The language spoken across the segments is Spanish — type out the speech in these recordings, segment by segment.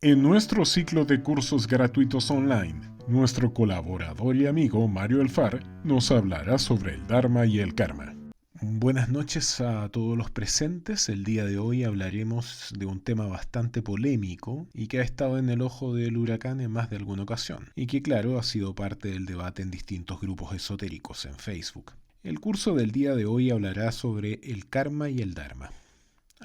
En nuestro ciclo de cursos gratuitos online, nuestro colaborador y amigo Mario Alfar nos hablará sobre el Dharma y el Karma. Buenas noches a todos los presentes. El día de hoy hablaremos de un tema bastante polémico y que ha estado en el ojo del huracán en más de alguna ocasión, y que claro ha sido parte del debate en distintos grupos esotéricos en Facebook. El curso del día de hoy hablará sobre el karma y el dharma.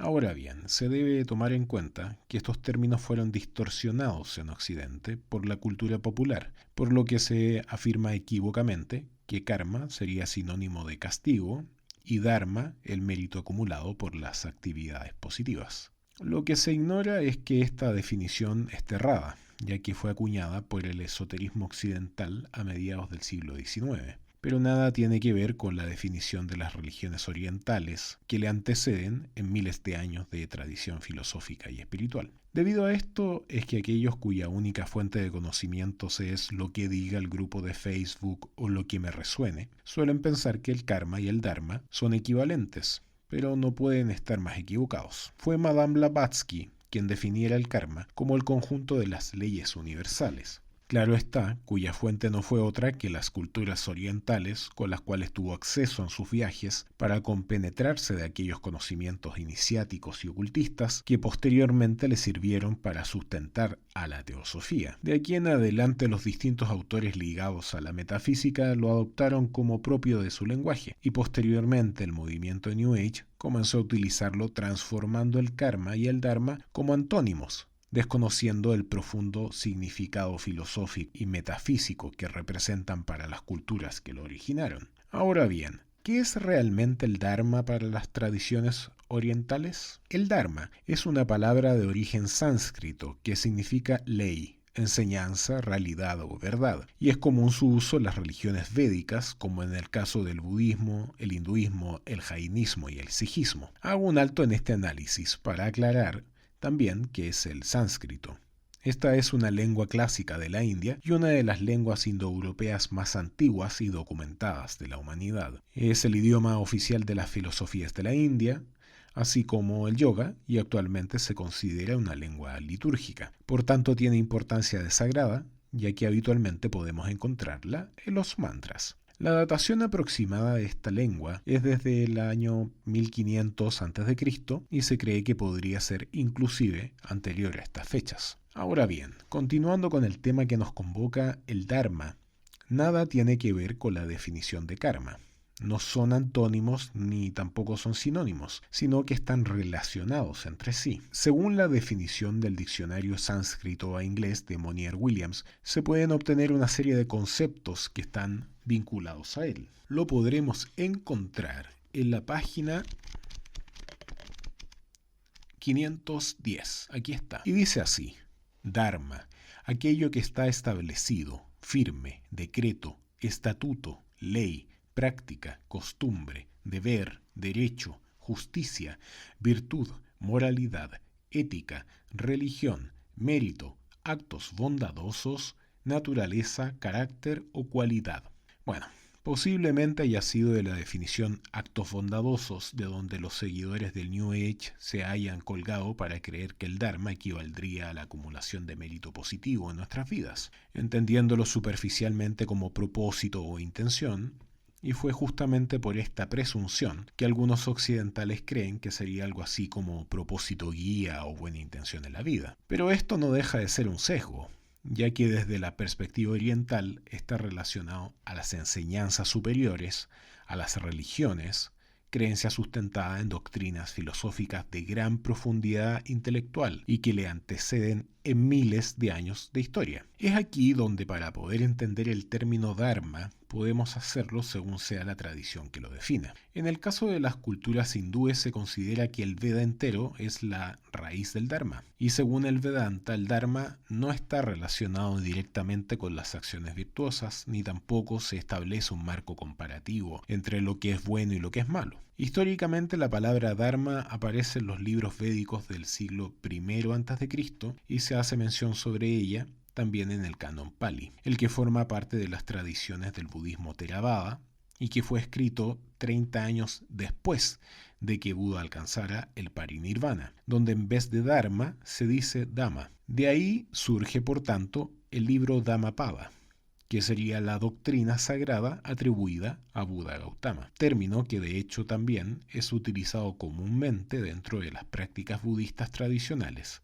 Ahora bien, se debe tomar en cuenta que estos términos fueron distorsionados en Occidente por la cultura popular, por lo que se afirma equívocamente que karma sería sinónimo de castigo y dharma el mérito acumulado por las actividades positivas. Lo que se ignora es que esta definición es errada, ya que fue acuñada por el esoterismo occidental a mediados del siglo XIX. Pero nada tiene que ver con la definición de las religiones orientales que le anteceden en miles de años de tradición filosófica y espiritual. Debido a esto es que aquellos cuya única fuente de conocimientos es lo que diga el grupo de Facebook o lo que me resuene, suelen pensar que el karma y el dharma son equivalentes, pero no pueden estar más equivocados. Fue Madame Blavatsky quien definiera el karma como el conjunto de las leyes universales. Claro está, cuya fuente no fue otra que las culturas orientales con las cuales tuvo acceso en sus viajes para compenetrarse de aquellos conocimientos iniciáticos y ocultistas que posteriormente le sirvieron para sustentar a la teosofía. De aquí en adelante los distintos autores ligados a la metafísica lo adoptaron como propio de su lenguaje y posteriormente el movimiento New Age comenzó a utilizarlo transformando el karma y el dharma como antónimos, desconociendo el profundo significado filosófico y metafísico que representan para las culturas que lo originaron. Ahora bien, ¿qué es realmente el Dharma para las tradiciones orientales? El Dharma es una palabra de origen sánscrito que significa ley, enseñanza, realidad o verdad, y es común su uso en las religiones védicas, como en el caso del budismo, el hinduismo, el jainismo y el sijismo. Hago un alto en este análisis para aclarar también que es el sánscrito. Esta es una lengua clásica de la India y una de las lenguas indoeuropeas más antiguas y documentadas de la humanidad. Es el idioma oficial de las filosofías de la India, así como el yoga, y actualmente se considera una lengua litúrgica. Por tanto, tiene importancia de sagrada, ya que habitualmente podemos encontrarla en los mantras. La datación aproximada de esta lengua es desde el año 1500 a.C. y se cree que podría ser inclusive anterior a estas fechas. Ahora bien, continuando con el tema que nos convoca, el Dharma, nada tiene que ver con la definición de karma. No son antónimos ni tampoco son sinónimos, sino que están relacionados entre sí. Según la definición del diccionario sánscrito a inglés de Monier Williams, se pueden obtener una serie de conceptos que están vinculados a él. Lo podremos encontrar en la página 510. Aquí está. Y dice así: Dharma, aquello que está establecido, firme, decreto, estatuto, ley, práctica, costumbre, deber, derecho, justicia, virtud, moralidad, ética, religión, mérito, actos bondadosos, naturaleza, carácter o cualidad. Bueno, posiblemente haya sido de la definición actos bondadosos de donde los seguidores del New Age se hayan colgado para creer que el Dharma equivaldría a la acumulación de mérito positivo en nuestras vidas, entendiéndolo superficialmente como propósito o intención. Y fue justamente por esta presunción que algunos occidentales creen que sería algo así como propósito guía o buena intención en la vida. Pero esto no deja de ser un sesgo, ya que desde la perspectiva oriental está relacionado a las enseñanzas superiores, a las religiones, creencia sustentada en doctrinas filosóficas de gran profundidad intelectual y que le anteceden en miles de años de historia. Es aquí donde para poder entender el término Dharma podemos hacerlo según sea la tradición que lo defina. En el caso de las culturas hindúes se considera que el Veda entero es la raíz del Dharma, y según el Vedanta el Dharma no está relacionado directamente con las acciones virtuosas, ni tampoco se establece un marco comparativo entre lo que es bueno y lo que es malo. Históricamente la palabra Dharma aparece en los libros védicos del siglo I a.C. y se hace mención sobre ella también en el canon Pali, el que forma parte de las tradiciones del budismo Theravada y que fue escrito 30 años después de que Buda alcanzara el parinirvana, donde en vez de Dharma se dice Dhamma. De ahí surge, por tanto, el libro Dhammapada, que sería la doctrina sagrada atribuida a Buda Gautama, término que de hecho también es utilizado comúnmente dentro de las prácticas budistas tradicionales.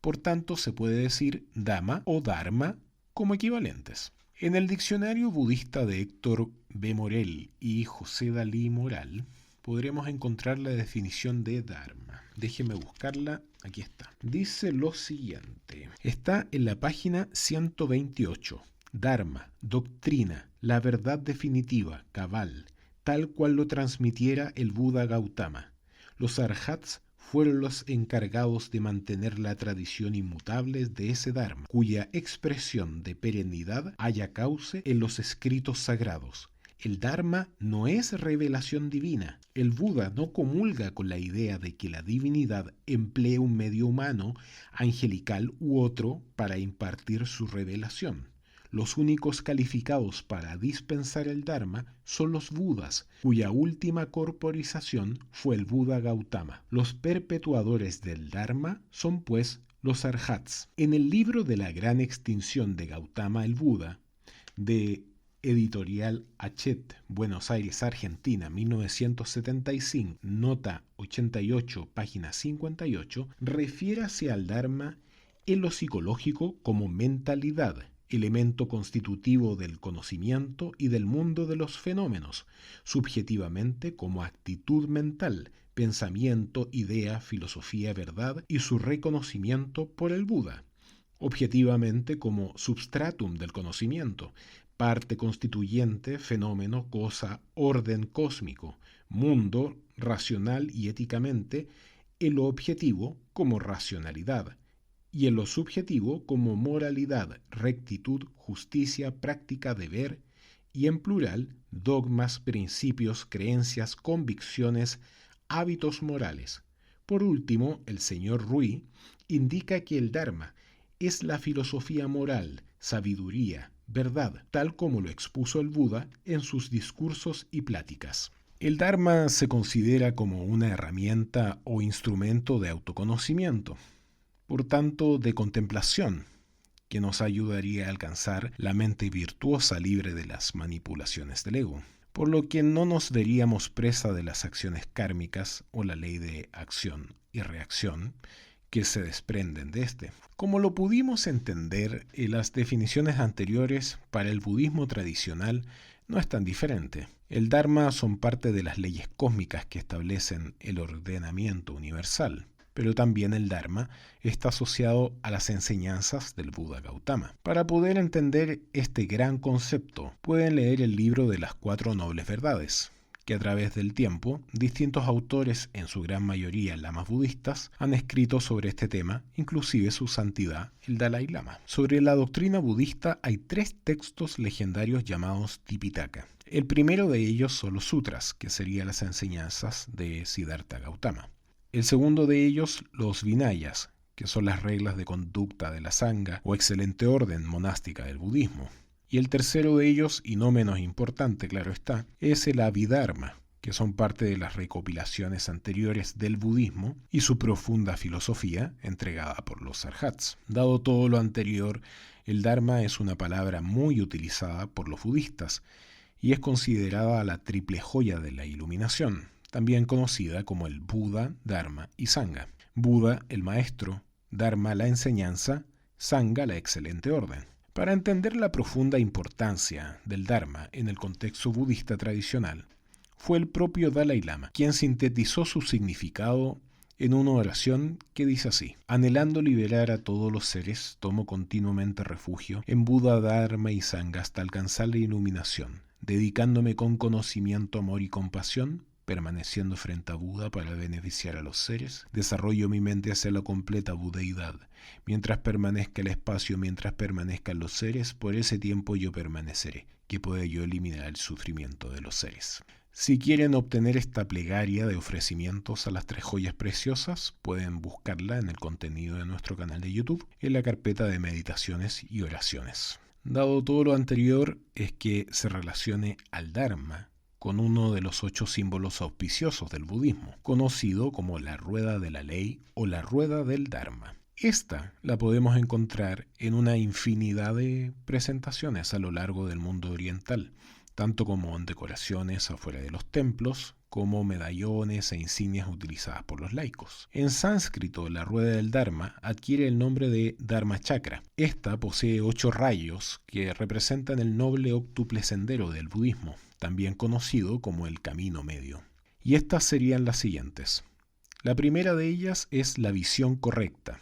Por tanto, se puede decir Dhamma o Dharma como equivalentes. En el diccionario budista de Héctor B. Morel y José Dalí Moral, podremos encontrar la definición de Dharma. Déjeme buscarla, aquí está. Dice lo siguiente, está en la página 128. Dharma, doctrina, la verdad definitiva, cabal, tal cual lo transmitiera el Buda Gautama. Los arhats fueron los encargados de mantener la tradición inmutable de ese Dharma, cuya expresión de perennidad haya cauce en los escritos sagrados. El Dharma no es revelación divina. El Buda no comulga con la idea de que la divinidad emplee un medio humano, angelical u otro para impartir su revelación. Los únicos calificados para dispensar el Dharma son los Budas, cuya última corporización fue el Buda Gautama. Los perpetuadores del Dharma son, pues, los arhats. En el libro de la gran extinción de Gautama el Buda, de Editorial Hachette, Buenos Aires, Argentina, 1975, nota 88, página 58, refiérase al Dharma en lo psicológico como mentalidad, elemento constitutivo del conocimiento y del mundo de los fenómenos, subjetivamente como actitud mental, pensamiento, idea, filosofía, verdad y su reconocimiento por el Buda, objetivamente como substratum del conocimiento, parte constituyente, fenómeno, cosa, orden cósmico, mundo, racional y éticamente, en lo objetivo como racionalidad, y en lo subjetivo como moralidad, rectitud, justicia, práctica, deber, y en plural, dogmas, principios, creencias, convicciones, hábitos morales. Por último, el señor Rui indica que el Dharma es la filosofía moral, sabiduría, verdad, tal como lo expuso el Buda en sus discursos y pláticas. El Dharma se considera como una herramienta o instrumento de autoconocimiento, por tanto de contemplación, que nos ayudaría a alcanzar la mente virtuosa libre de las manipulaciones del ego, por lo que no nos veríamos presa de las acciones kármicas o la ley de acción y reacción que se desprenden de este. Como lo pudimos entender en las definiciones anteriores, para el budismo tradicional no es tan diferente. El Dharma son parte de las leyes cósmicas que establecen el ordenamiento universal, pero también el Dharma está asociado a las enseñanzas del Buda Gautama. Para poder entender este gran concepto, pueden leer el libro de las 4 nobles verdades, que a través del tiempo, distintos autores, en su gran mayoría lamas budistas, han escrito sobre este tema, inclusive su santidad, el Dalai Lama. Sobre la doctrina budista hay 3 textos legendarios llamados Tipitaka. El primero de ellos son los sutras, que serían las enseñanzas de Siddhartha Gautama. El segundo de ellos, los Vinayas, que son las reglas de conducta de la Sangha o excelente orden monástica del budismo. Y el tercero de ellos, y no menos importante, claro está, es el Abhidharma, que son parte de las recopilaciones anteriores del budismo y su profunda filosofía entregada por los arhats. Dado todo lo anterior, el Dharma es una palabra muy utilizada por los budistas y es considerada la triple joya de la iluminación, también conocida como el Buda, Dharma y Sangha. Buda, el maestro, Dharma, la enseñanza, Sangha, la excelente orden. Para entender la profunda importancia del Dharma en el contexto budista tradicional, fue el propio Dalai Lama quien sintetizó su significado en una oración que dice así: anhelando liberar a todos los seres, tomo continuamente refugio en Buda, Dharma y Sangha hasta alcanzar la iluminación, dedicándome con conocimiento, amor y compasión, permaneciendo frente a Buda para beneficiar a los seres, desarrollo mi mente hacia la completa budeidad. Mientras permanezca el espacio, mientras permanezcan los seres, por ese tiempo yo permaneceré, que pueda yo eliminar el sufrimiento de los seres. Si quieren obtener esta plegaria de ofrecimientos a las 3 joyas preciosas, pueden buscarla en el contenido de nuestro canal de YouTube, en la carpeta de meditaciones y oraciones. Dado todo lo anterior, es que se relacione al Dharma con uno de los 8 símbolos auspiciosos del budismo, conocido como la rueda de la ley o la rueda del Dharma. Esta la podemos encontrar en una infinidad de presentaciones a lo largo del mundo oriental, tanto como en decoraciones afuera de los templos, como medallones e insignias utilizadas por los laicos. En sánscrito, la rueda del Dharma adquiere el nombre de Dharma Chakra. Esta posee 8 rayos que representan el noble óctuple sendero del budismo, también conocido como el camino medio. Y estas serían las siguientes. La primera de ellas es la visión correcta.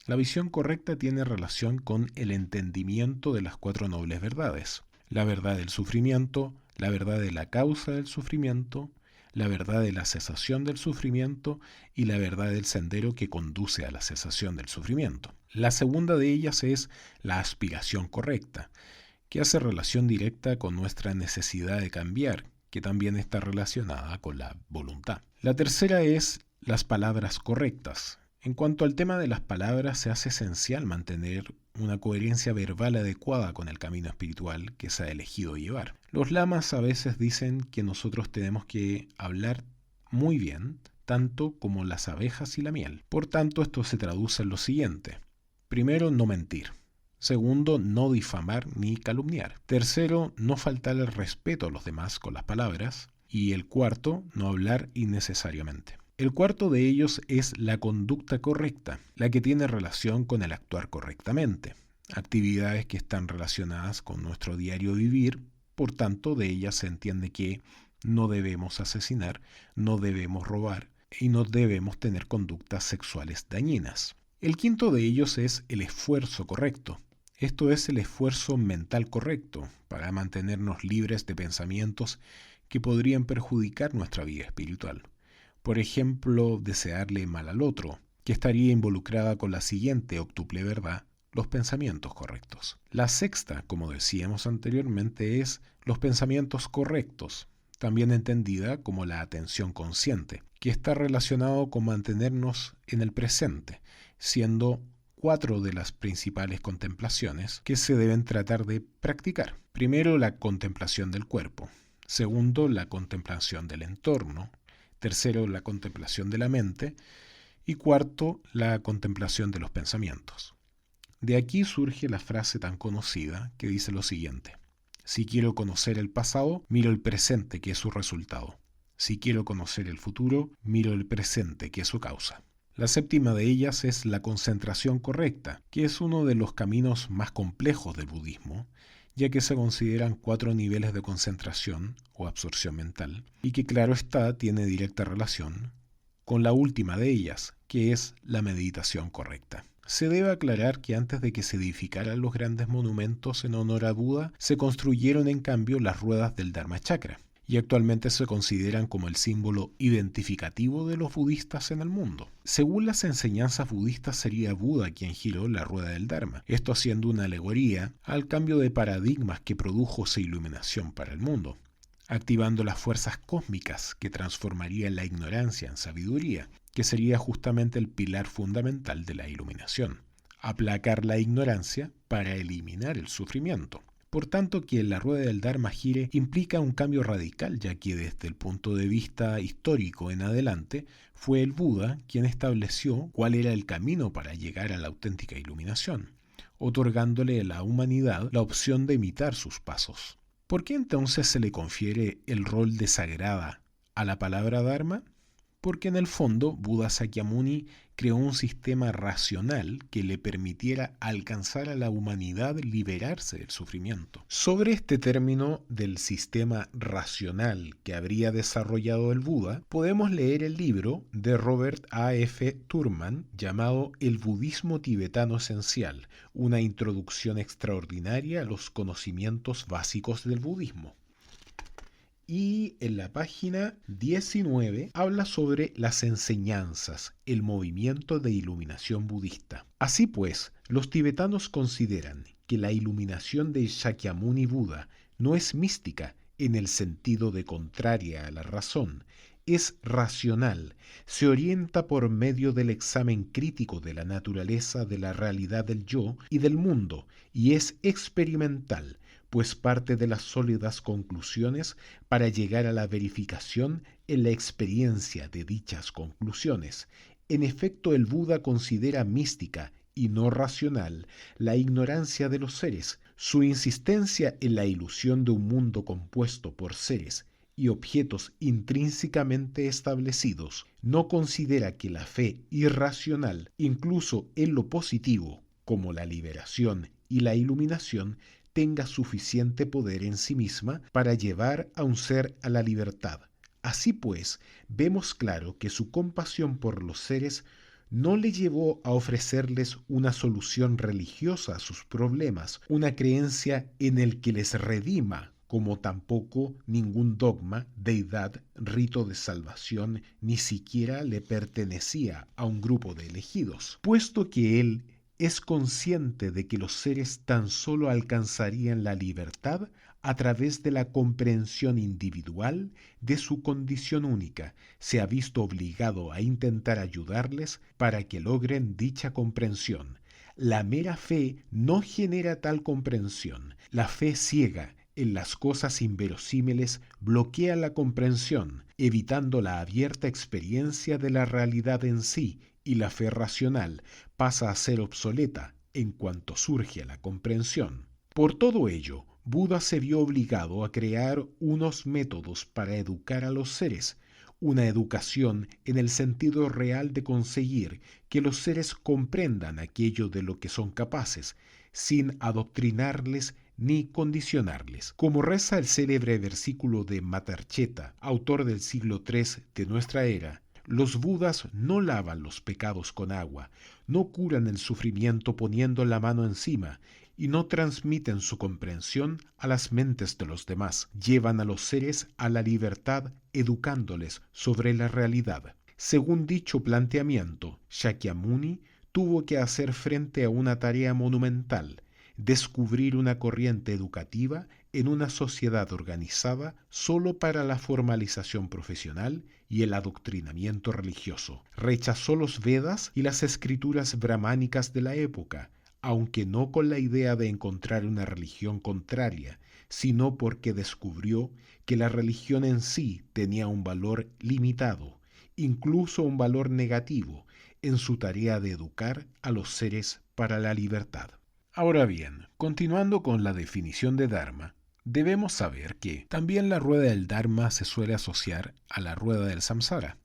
La visión correcta tiene relación con el entendimiento de las 4 nobles verdades. La verdad del sufrimiento, la verdad de la causa del sufrimiento, la verdad de la cesación del sufrimiento y la verdad del sendero que conduce a la cesación del sufrimiento. La segunda de ellas es la aspiración correcta, que hace relación directa con nuestra necesidad de cambiar, que también está relacionada con la voluntad. La tercera es las palabras correctas. En cuanto al tema de las palabras, se hace esencial mantener una coherencia verbal adecuada con el camino espiritual que se ha elegido llevar. Los lamas a veces dicen que nosotros tenemos que hablar muy bien, tanto como las abejas y la miel. Por tanto, esto se traduce en lo siguiente. Primero, no mentir. Segundo, no difamar ni calumniar. Tercero, no faltar el respeto a los demás con las palabras. Y el cuarto, no hablar innecesariamente. El cuarto de ellos es la conducta correcta, la que tiene relación con el actuar correctamente. Actividades que están relacionadas con nuestro diario vivir, por tanto de ellas se entiende que no debemos asesinar, no debemos robar y no debemos tener conductas sexuales dañinas. El quinto de ellos es el esfuerzo correcto. Esto es el esfuerzo mental correcto para mantenernos libres de pensamientos que podrían perjudicar nuestra vida espiritual. Por ejemplo, desearle mal al otro, que estaría involucrada con la siguiente óctuple verdad, los pensamientos correctos. La sexta, como decíamos anteriormente, es los pensamientos correctos, también entendida como la atención consciente, que está relacionado con mantenernos en el presente, siendo 4 de las principales contemplaciones que se deben tratar de practicar. Primero, la contemplación del cuerpo. Segundo, la contemplación del entorno. Tercero, la contemplación de la mente. Y cuarto, la contemplación de los pensamientos. De aquí surge la frase tan conocida que dice lo siguiente. Si quiero conocer el pasado, miro el presente, que es su resultado. Si quiero conocer el futuro, miro el presente, que es su causa. La séptima de ellas es la concentración correcta, que es uno de los caminos más complejos del budismo, ya que se consideran 4 niveles de concentración o absorción mental, y que claro está, tiene directa relación con la última de ellas, que es la meditación correcta. Se debe aclarar que antes de que se edificaran los grandes monumentos en honor a Buda, se construyeron en cambio las ruedas del Dharma Chakra, y actualmente se consideran como el símbolo identificativo de los budistas en el mundo. Según las enseñanzas budistas, sería Buda quien giró la rueda del Dharma, esto haciendo una alegoría al cambio de paradigmas que produjo esa iluminación para el mundo, activando las fuerzas cósmicas que transformarían la ignorancia en sabiduría, que sería justamente el pilar fundamental de la iluminación, aplacar la ignorancia para eliminar el sufrimiento. Por tanto, que la rueda del Dharma gire implica un cambio radical, ya que desde el punto de vista histórico en adelante, fue el Buda quien estableció cuál era el camino para llegar a la auténtica iluminación, otorgándole a la humanidad la opción de imitar sus pasos. ¿Por qué entonces se le confiere el rol de sagrada a la palabra Dharma? Porque en el fondo Buda Sakyamuni creó un sistema racional que le permitiera alcanzar a la humanidad liberarse del sufrimiento. Sobre este término del sistema racional que habría desarrollado el Buda, podemos leer el libro de Robert A. F. Thurman llamado El budismo tibetano esencial, una introducción extraordinaria a los conocimientos básicos del budismo. Y en la página 19 habla sobre las enseñanzas, el movimiento de iluminación budista. Así pues, los tibetanos consideran que la iluminación de Shakyamuni Buda no es mística en el sentido de contraria a la razón, es racional, se orienta por medio del examen crítico de la naturaleza de la realidad del yo y del mundo, y es experimental, pues parte de las sólidas conclusiones para llegar a la verificación en la experiencia de dichas conclusiones. En efecto, el Buda considera mística y no racional la ignorancia de los seres. Su insistencia en la ilusión de un mundo compuesto por seres y objetos intrínsecamente establecidos no considera que la fe irracional, incluso en lo positivo, como la liberación y la iluminación, tenga suficiente poder en sí misma para llevar a un ser a la libertad. Así pues, vemos claro que su compasión por los seres no le llevó a ofrecerles una solución religiosa a sus problemas, una creencia en el que les redima, como tampoco ningún dogma, deidad, rito de salvación, ni siquiera le pertenecía a un grupo de elegidos, puesto que él es consciente de que los seres tan solo alcanzarían la libertad a través de la comprensión individual de su condición única. Se ha visto obligado a intentar ayudarles para que logren dicha comprensión. La mera fe no genera tal comprensión. La fe ciega en las cosas inverosímiles bloquea la comprensión, evitando la abierta experiencia de la realidad en sí, y la fe racional pasa a ser obsoleta en cuanto surge la comprensión. Por todo ello, Buda se vio obligado a crear unos métodos para educar a los seres, una educación en el sentido real de conseguir que los seres comprendan aquello de lo que son capaces, sin adoctrinarles ni condicionarles. Como reza el célebre versículo de Matarcheta, autor del siglo III de nuestra era, los Budas no lavan los pecados con agua, no curan el sufrimiento poniendo la mano encima, y no transmiten su comprensión a las mentes de los demás. Llevan a los seres a la libertad educándoles sobre la realidad. Según dicho planteamiento, Shakyamuni tuvo que hacer frente a una tarea monumental: descubrir una corriente educativa en una sociedad organizada solo para la formalización profesional y el adoctrinamiento religioso. Rechazó los Vedas y las escrituras brahmánicas de la época, aunque no con la idea de encontrar una religión contraria, sino porque descubrió que la religión en sí tenía un valor limitado, incluso un valor negativo, en su tarea de educar a los seres para la libertad. Ahora bien, continuando con la definición de Dharma, debemos saber que también la rueda del Dharma se suele asociar a la rueda del samsara,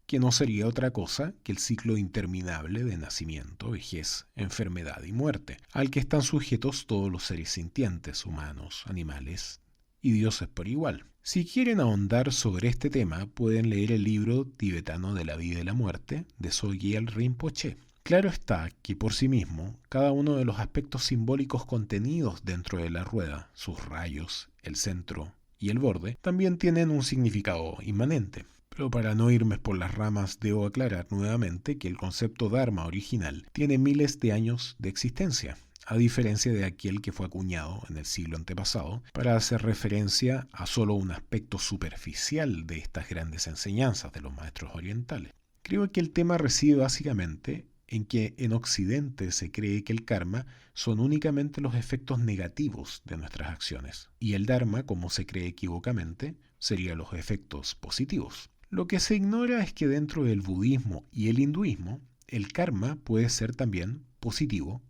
que no sería otra cosa que el ciclo interminable de nacimiento, vejez, enfermedad y muerte, al que están sujetos todos los seres sintientes, humanos, animales y dioses por igual. Si quieren ahondar sobre este tema, pueden leer el libro tibetano de la vida y la muerte de Sogyal Rinpoche. Claro está que por sí mismo, cada uno de los aspectos simbólicos contenidos dentro de la rueda, sus rayos, el centro y el borde, también tienen un significado inmanente. Pero para no irme por las ramas, debo aclarar nuevamente que el concepto Dharma original tiene miles de años de existencia, a diferencia de aquel que fue acuñado en el siglo antepasado para hacer referencia a solo un aspecto superficial de estas grandes enseñanzas de los maestros orientales. Creo que el tema reside básicamente en que en Occidente se cree que el karma son únicamente los efectos negativos de nuestras acciones, y el Dharma, como se cree equivocamente, serían los efectos positivos. Lo que se ignora es que dentro del budismo y el hinduismo, el karma puede ser también positivo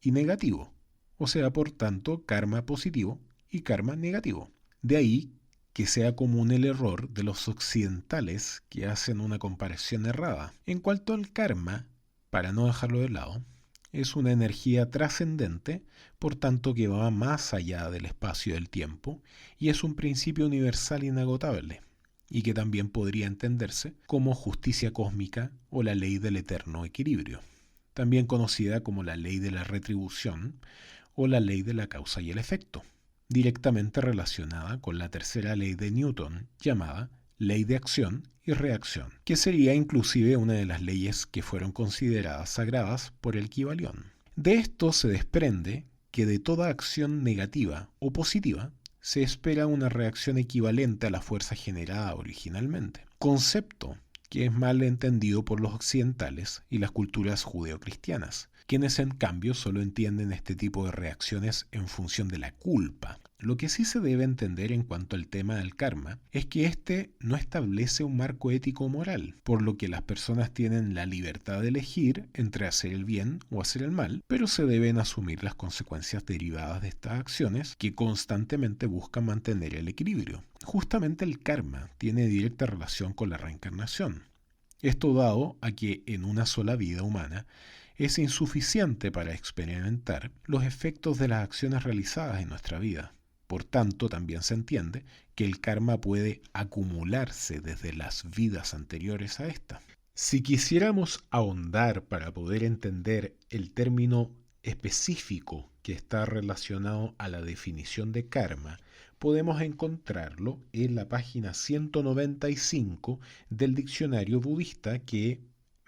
y negativo, o sea, por tanto, karma positivo y karma negativo. De ahí que sea común el error de los occidentales que hacen una comparación errada. En cuanto al karma, para no dejarlo de lado, es una energía trascendente, por tanto que va más allá del espacio y del tiempo, y es un principio universal inagotable, y que también podría entenderse como justicia cósmica o la ley del eterno equilibrio, también conocida como la ley de la retribución o la ley de la causa y el efecto, directamente relacionada con la tercera ley de Newton llamada ley de acción y reacción, que sería inclusive una de las leyes que fueron consideradas sagradas por el Kybalión. De esto se desprende que de toda acción negativa o positiva se espera una reacción equivalente a la fuerza generada originalmente, concepto que es mal entendido por los occidentales y las culturas judeocristianas, quienes en cambio solo entienden este tipo de reacciones en función de la culpa. Lo que sí se debe entender en cuanto al tema del karma es que este no establece un marco ético o moral, por lo que las personas tienen la libertad de elegir entre hacer el bien o hacer el mal, pero se deben asumir las consecuencias derivadas de estas acciones que constantemente buscan mantener el equilibrio. Justamente el karma tiene directa relación con la reencarnación. Esto dado a que en una sola vida humana es insuficiente para experimentar los efectos de las acciones realizadas en nuestra vida. Por tanto, también se entiende que el karma puede acumularse desde las vidas anteriores a esta. Si quisiéramos ahondar para poder entender el término específico que está relacionado a la definición de karma, podemos encontrarlo en la página 195 del diccionario budista que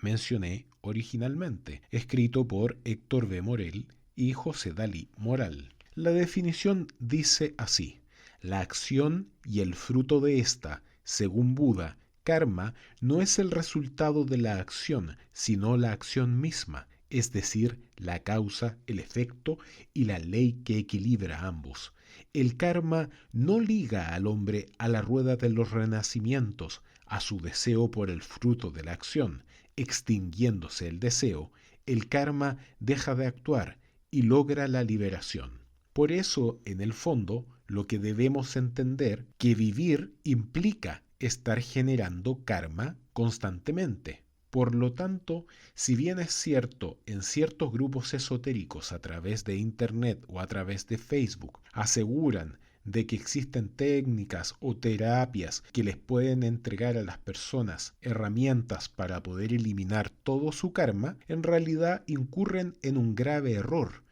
mencioné originalmente, escrito por Héctor B. Morel y José Dalí Moral. La definición dice así: la acción y el fruto de esta, según Buda, karma no es el resultado de la acción, sino la acción misma, es decir, la causa, el efecto y la ley que equilibra ambos. El karma no liga al hombre a la rueda de los renacimientos, a su deseo por el fruto de la acción. Extinguiéndose el deseo, el karma deja de actuar y logra la liberación. Por eso, en el fondo, lo que debemos entender que vivir implica estar generando karma constantemente. Por lo tanto, si bien es cierto, en ciertos grupos esotéricos a través de Internet o a través de Facebook aseguran de que existen técnicas o terapias que les pueden entregar a las personas herramientas para poder eliminar todo su karma, en realidad incurren en un grave error,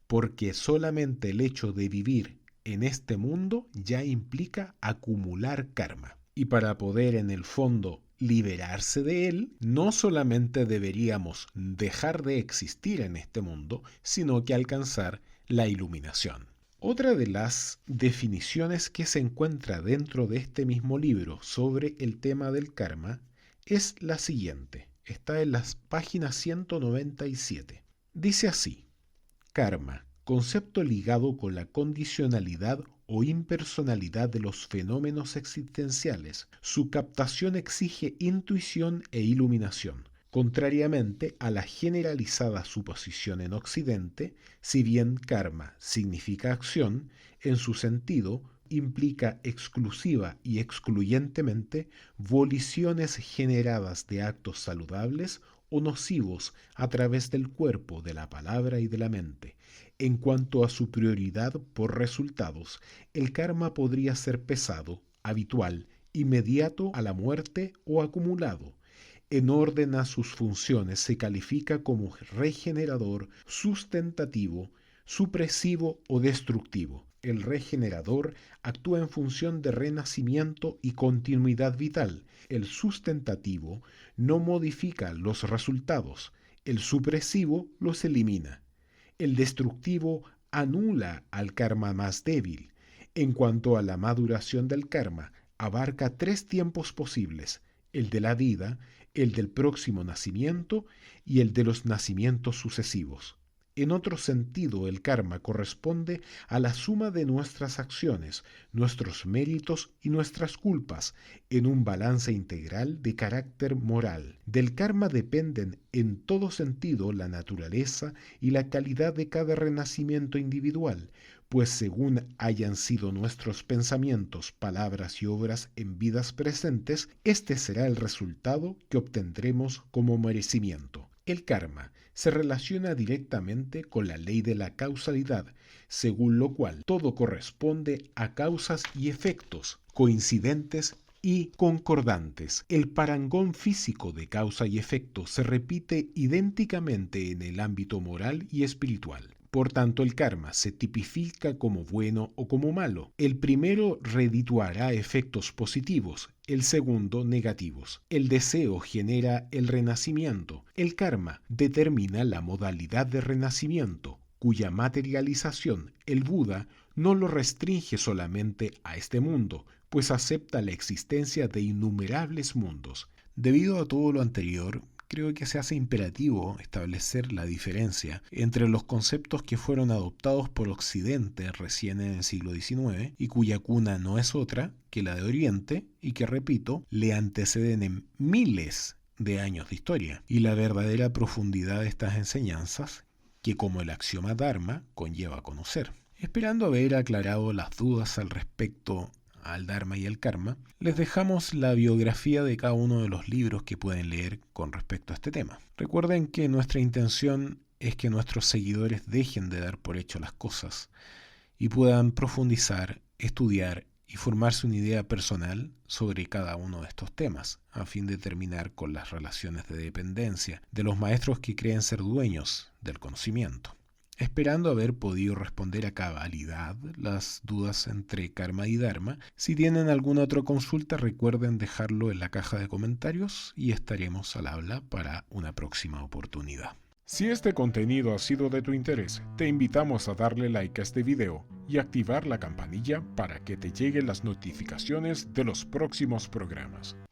porque solamente el hecho de vivir en este mundo ya implica acumular karma. Y para poder en el fondo liberarse de él, no solamente deberíamos dejar de existir en este mundo, sino que alcanzar la iluminación. Otra de las definiciones que se encuentra dentro de este mismo libro sobre el tema del karma es la siguiente. Está en las páginas 197. Dice así: karma, concepto ligado con la condicionalidad o impersonalidad de los fenómenos existenciales. Su captación exige intuición e iluminación. Contrariamente a la generalizada suposición en Occidente, si bien karma significa acción, en su sentido implica exclusiva y excluyentemente voliciones generadas de actos saludables o nocivos a través del cuerpo, de la palabra y de la mente. En cuanto a su prioridad por resultados, el karma podría ser pesado, habitual, inmediato a la muerte o acumulado. En orden a sus funciones se califica como regenerador, sustentativo, supresivo o destructivo. El regenerador actúa en función de renacimiento y continuidad vital. El sustentativo no modifica los resultados. El supresivo los elimina. El destructivo anula al karma más débil. En cuanto a la maduración del karma, abarca 3 tiempos posibles: el de la vida, el del próximo nacimiento y el de los nacimientos sucesivos. En otro sentido, el karma corresponde a la suma de nuestras acciones, nuestros méritos y nuestras culpas, en un balance integral de carácter moral. Del karma dependen en todo sentido la naturaleza y la calidad de cada renacimiento individual, pues según hayan sido nuestros pensamientos, palabras y obras en vidas presentes, este será el resultado que obtendremos como merecimiento. El karma se relaciona directamente con la ley de la causalidad, según lo cual todo corresponde a causas y efectos coincidentes y concordantes. El parangón físico de causa y efecto se repite idénticamente en el ámbito moral y espiritual. Por tanto, el karma se tipifica como bueno o como malo. El primero redituará efectos positivos, el segundo negativos. El deseo genera el renacimiento. El karma determina la modalidad de renacimiento, cuya materialización el Buda no lo restringe solamente a este mundo, pues acepta la existencia de innumerables mundos. Debido a todo lo anterior, creo que se hace imperativo establecer la diferencia entre los conceptos que fueron adoptados por Occidente recién en el siglo XIX y cuya cuna no es otra que la de Oriente y que, repito, le anteceden en miles de años de historia, y la verdadera profundidad de estas enseñanzas que, como el axioma Dharma, conlleva conocer. Esperando haber aclarado las dudas al respecto al Dharma y el Karma, les dejamos la biografía de cada uno de los libros que pueden leer con respecto a este tema. Recuerden que nuestra intención es que nuestros seguidores dejen de dar por hecho las cosas y puedan profundizar, estudiar y formarse una idea personal sobre cada uno de estos temas, a fin de terminar con las relaciones de dependencia de los maestros que creen ser dueños del conocimiento. Esperando haber podido responder a cabalidad las dudas entre karma y dharma, si tienen alguna otra consulta recuerden dejarlo en la caja de comentarios y estaremos al habla para una próxima oportunidad. Si este contenido ha sido de tu interés, te invitamos a darle like a este video y activar la campanilla para que te lleguen las notificaciones de los próximos programas.